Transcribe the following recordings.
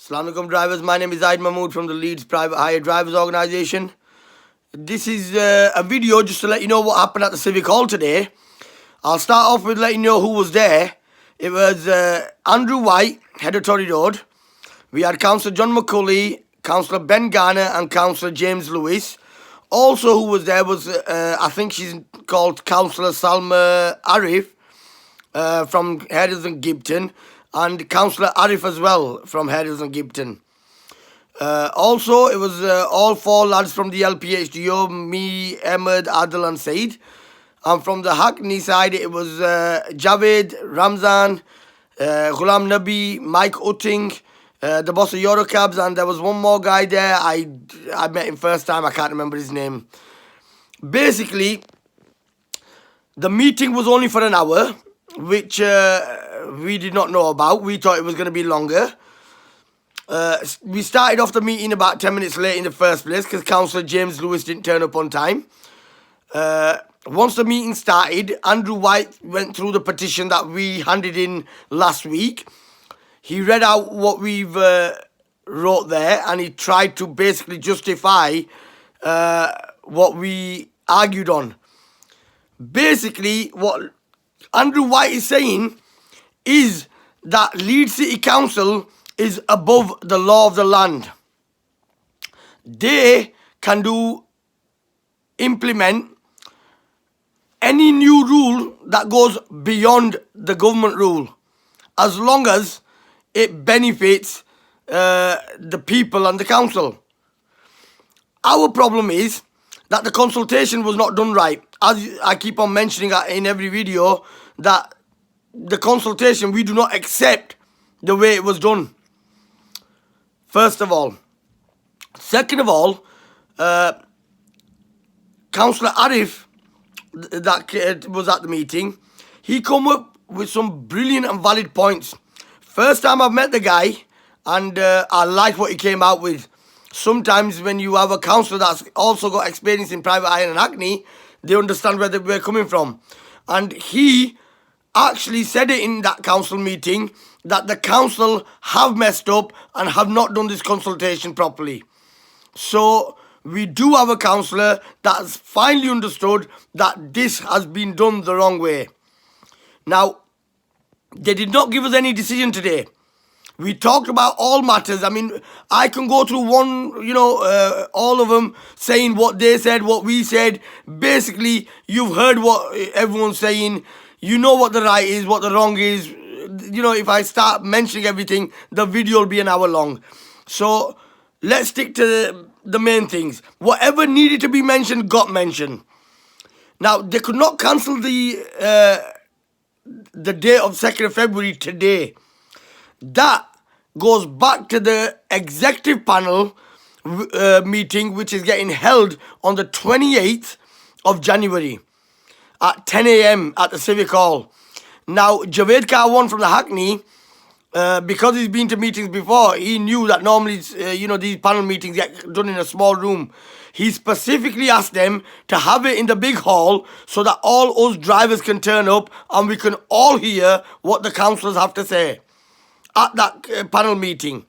Assalamu alaikum drivers, my name is Zaid Mahmood from the Leeds Private Hire Drivers Organisation. This is a video just to let you know what happened at the Civic Hall today. I'll start off with letting you know who was there. It was Andrew White, head of Tory Road. We had Councillor John McCulley, Councillor Ben Garner and Councillor James Lewis. Also who was there was, I think she's called Councillor Salma Arif from Herders and Gibton, and Councillor Arif as well from Herders and Gibton. Also, it was all four lads from the LPHDO, me, Ahmed, Adil and Said. And from the Hackney side, it was Javed, Ramzan, Ghulam Nabi, Mike Utting, the boss of Eurocabs, and there was one more guy there. I met him first time, I can't remember his name. Basically, the meeting was only for an hour, which we did not know about. We thought it was going to be longer. We started off the meeting about 10 minutes late in the first place because Councillor James Lewis didn't turn up on time. Once the meeting started, Andrew White went through the petition that we handed in last week. He read out what we've wrote there, and he tried to basically justify what we argued on. Basically, what Andrew White is saying is that Leeds City Council is above the law of the land. They can implement any new rule that goes beyond the government rule, as long as it benefits the people and the council. Our problem is that the consultation was not done right. As I keep on mentioning in every video, that the consultation, we do not accept the way it was done. First of all. Second of all, Councillor Arif, that was at the meeting, he come up with some brilliant and valid points. First time I've met the guy, and I like what he came out with. Sometimes when you have a councillor that's also got experience in private hire and Hackney, they understand where we're coming from. And he actually said it in that council meeting that the council have messed up and have not done this consultation properly. So we do have a councillor that's finally understood that this has been done the wrong way. Now, they did not give us any decision today. We talked about all matters. I mean, I can go through all of them saying what they said, what we said. Basically, you've heard what everyone's saying. You know what the right is, what the wrong is. You know, if I start mentioning everything, the video will be an hour long. So let's stick to the main things. Whatever needed to be mentioned got mentioned. Now, they could not cancel the day of 2nd of February today. That goes back to the executive panel meeting, which is getting held on the 28th of January at 10 a.m. at the Civic Hall. Now, Javed Karwan from the Hackney, because he's been to meetings before, he knew that normally, these panel meetings get done in a small room. He specifically asked them to have it in the big hall so that all us drivers can turn up and we can all hear what the councillors have to say at that panel meeting.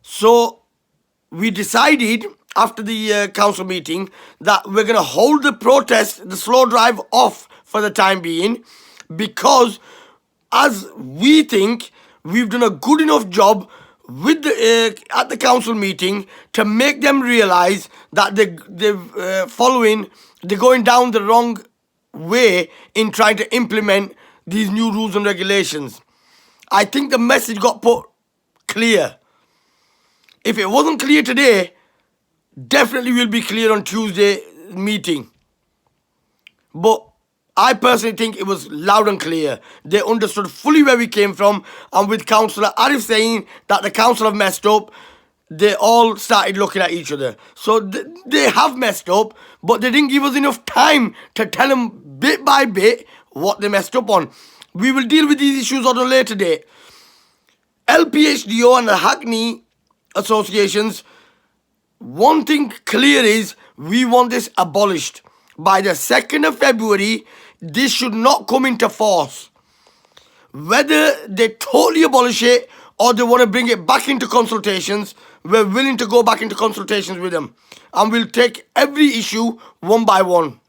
So we decided after the council meeting that we're going to hold the protest, the slow drive, off for the time being, because as we think we've done a good enough job with the at the council meeting to make them realize that they're going down the wrong way in trying to implement these new rules and regulations. I think the message got put clear. If it wasn't clear today, definitely will be clear on Tuesday meeting. But I personally think it was loud and clear. They understood fully where we came from, and with Councillor Arif saying that the council have messed up, they all started looking at each other. So they have messed up, but they didn't give us enough time to tell them bit by bit what they messed up on. We will deal with these issues on a later date. LPHDO and the Hackney associations, one thing clear is we want this abolished. By the 2nd of February, this should not come into force. Whether they totally abolish it or they want to bring it back into consultations, we're willing to go back into consultations with them. And we'll take every issue one by one.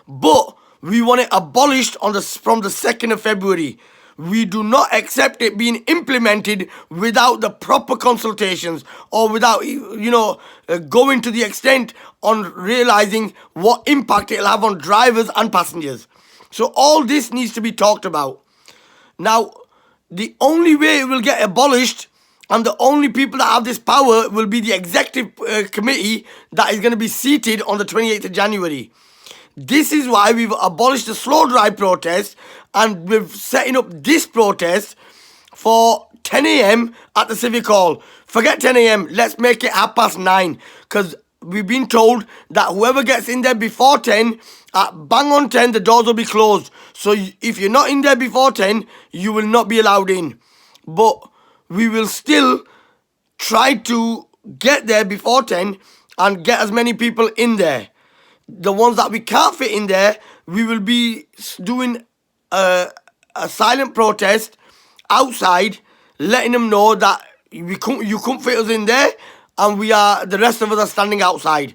But we want it abolished from the 2nd of February. We do not accept it being implemented without the proper consultations, or without, going to the extent on realizing what impact it'll have on drivers and passengers. So all this needs to be talked about. Now, the only way it will get abolished, and the only people that have this power, will be the executive committee that is going to be seated on the 28th of January. This is why we've abolished the slow drive protest, and we're setting up this protest for 10 a.m. at the Civic Hall. Forget 10 a.m. Let's make it 9:30, because we've been told that whoever gets in there before 10, at bang on 10, the doors will be closed. So if you're not in there before 10, you will not be allowed in. But we will still try to get there before 10 and get as many people in there. The ones that we can't fit in there, we will be doing a silent protest outside, letting them know that you couldn't fit us in there, and the rest of us are standing outside.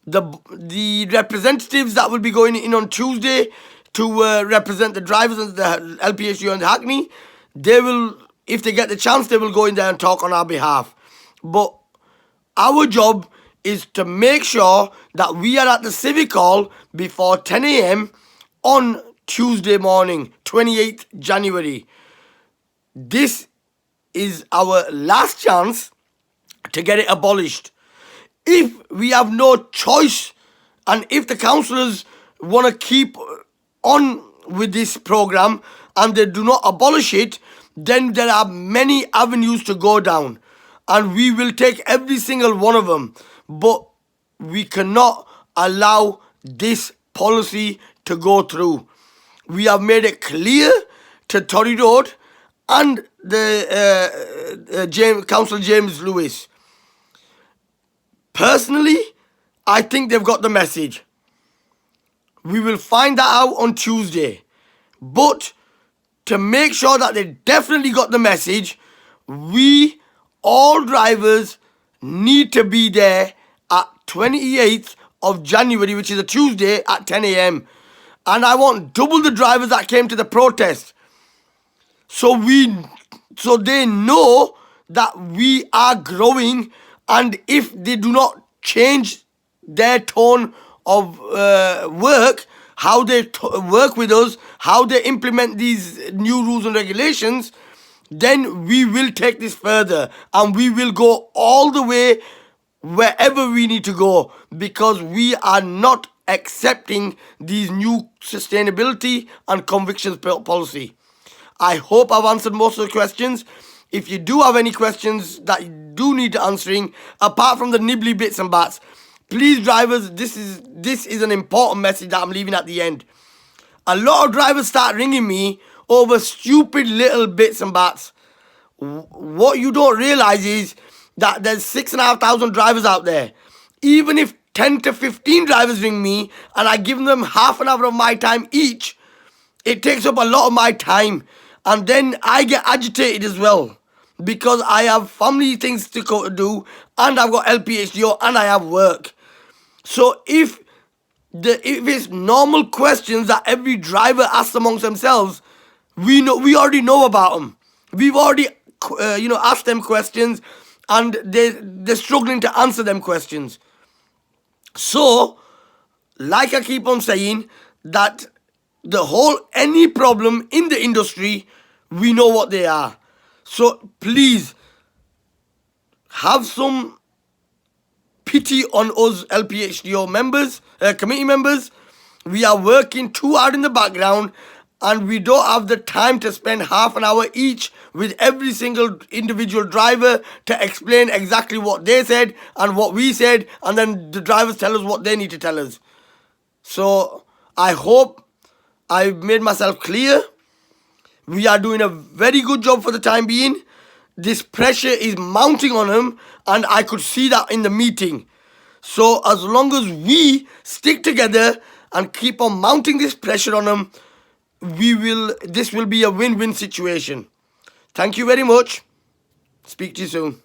The representatives that will be going in on Tuesday to represent the drivers and the LPHU and the Hackney, they will, if they get the chance, they will go in there and talk on our behalf. But our job is to make sure that we are at the Civic Hall before 10 a.m. on Tuesday morning, 28th January. This is our last chance to get it abolished. If we have no choice, and if the councillors want to keep on with this program and they do not abolish it, then there are many avenues to go down, and we will take every single one of them. But we cannot allow this policy to go through. We have made it clear to Tory Road and the Councillor James Lewis. Personally, I think they've got the message. We will find that out on Tuesday. But to make sure that they definitely got the message, we, all drivers, need to be there at 28th of January, which is a Tuesday, at 10 a.m. And I want double the drivers that came to the protest. So they know that we are growing, and if they do not change their tone of work, how they work with us, how they implement these new rules and regulations, then we will take this further, and we will go all the way wherever we need to go, because we are not accepting these new sustainability and convictions policy. I hope I've answered most of the questions. If you do have any questions that you do need answering, apart from the nibbly bits and bats, please, drivers, this is an important message that I'm leaving at the end. A lot of drivers start ringing me over stupid little bits and bats. What you don't realize is that there's 6,500 drivers out there. Even if 10 to 15 drivers ring me and I give them half an hour of my time each, it takes up a lot of my time. And then I get agitated as well, because I have family things to do, and I've got LPHDO, and I have work. So if it's normal questions that every driver asks amongst themselves, we already know about them. We've already asked them questions, and they're struggling to answer them questions. So, like I keep on saying, that any problem in the industry, we know what they are. So please have some pity on us LPHDO members, committee members. We are working too hard in the background, and we don't have the time to spend half an hour each with every single individual driver to explain exactly what they said and what we said, and then the drivers tell us what they need to tell us. So I hope I've made myself clear. We are doing a very good job for the time being. This pressure is mounting on them, and I could see that in the meeting. So as long as we stick together and keep on mounting this pressure on them, this will be a win-win situation. Thank you very much. Speak to you soon.